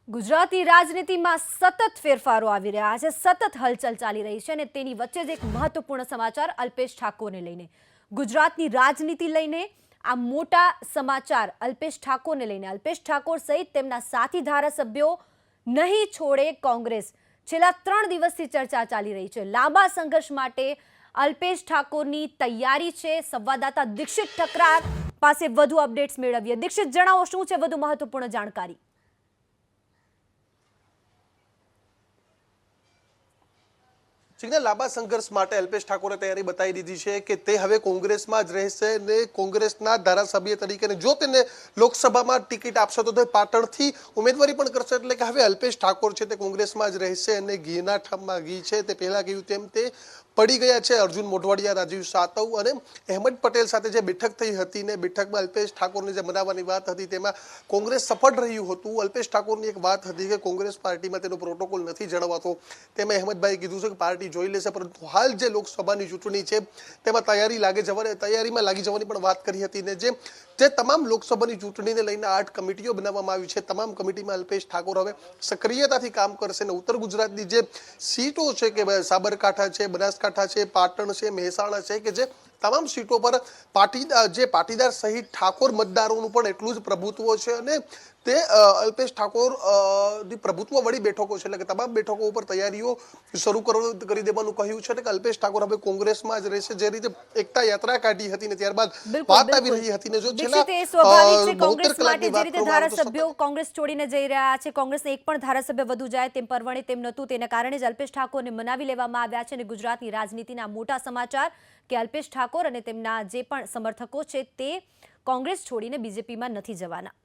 ગુજરાતી રાજનીતિમાં સતત ફેરફારો આવી રહ્યા છે, સતત હલચલ ચાલી રહી છે અને તેની વચ્ચે જ એક મહત્વપૂર્ણ સમાચાર અલ્પેશ ઠાકોરને લઈને, ગુજરાતની રાજનીતિ લઈને આ મોટા સમાચાર અલ્પેશ ઠાકોરને લઈને, અલ્પેશ ઠાકોર સહિત તેમના સાથી ધારાસભ્યો નહીં છોડે કોંગ્રેસ. છેલ્લા 3 દિવસથી ચર્ચા ચાલી રહી છે. લાંબા સંઘર્ષ માટે અલ્પેશ ઠાકોરની તૈયારી છે. સંવાદદાતા દીક્ષિત ઠકરાર પાસે વધુ અપડેટ્સ મેળવીએ. દીક્ષિત, જણાવો શું છે વધુ મહત્વપૂર્ણ જાણકારી? લાંબા સંઘર્ષ માટે અલ્પેશ ઠાકોરે તૈયારી બતાવી દીધી છે કે તે હવે કોંગ્રેસમાં જ રહેશે ને કોંગ્રેસના ધારાસભ્ય તરીકે જો તેને લોકસભામાં ટિકિટ આપશે તો તે પાટણથી ઉમેદવારી પણ કરશે. એટલે કે હવે અલ્પેશ ઠાકોર છે તે કોંગ્રેસમાં જ રહેશે અને ઘીના ઠામમાં ઘી છે તે પહેલા કહ્યું તેમ તે પડી ગયા છે. અર્જુન મોઢવાડિયા, રાજીવ સાતવ અને અહેમદ પટેલ સાથે જે બેઠક થઈ હતી ને બેઠકમાં અલ્પેશ ઠાકોરને જે મનાવવાની વાત હતી તેમાં કોંગ્રેસ સફળ રહ્યું હતું. અલ્પેશ ઠાકોરની એક વાત હતી કે કોંગ્રેસ પાર્ટીમાં તેનો પ્રોટોકોલ નથી જણાવાતો. તેમાં અહેમદભાઈ કીધું છે કે પાર્ટી જોઈ લેશે, પરંતુ હાલ જે લોકસભાની ચૂંટણી છે તેમાં તૈયારીમાં લાગી જવાની પણ વાત કરી હતી. ને જે તમામ લોકસભાની ચૂંટણીને લઈને 8 કમિટીઓ બનાવવામાં આવી છે, તમામ કમિટીમાં અલ્પેશ ઠાકોર હવે સક્રિયતાથી કામ કરશે. ને ઉત્તર ગુજરાતની જે સીટો છે કે સાબરકાંઠા છે, બનાસકાંઠા છે, પાટણ છે, મહેસાણા છે કે જે તમામ સીટો પર પાટીદાર સહિત ઠાકોર મતદારોનું પણ એટલું જ પ્રભુત્વ છે અને તે અલ્પેશ ઠાકોર ની પ્રભુત્વ વળી બેઠકો છે. એટલે કે તમામ બેઠકો ઉપર તૈયારીઓ શરૂ કરી દેવાનું કહ્યું છે કે અલ્પેશ ઠાકોર હવે કોંગ્રેસમાં જ રહેશે. જે રીતે એકતા યાત્રા કાઢી હતી ને ત્યારબાદ વાત આવી રહી હતી ને જો ધારાસભ્યો કોંગ્રેસ છોડીને જઈ રહ્યા છે, કોંગ્રેસને એક પણ ધારાસભ્ય વધુ જાય તેમ પરવણે તેમ નહોતું, તેના કારણે જ અલ્પેશ ઠાકોરને મનાવી લેવામાં આવ્યા છે. અને ગુજરાતની રાજનીતિના મોટા સમાચાર કે અલ્પેશ ઠાકોર અને તેમના જે પણ સમર્થકો છે તે કોંગ્રેસ છોડીને બીજેપીમાં નથી જવાના.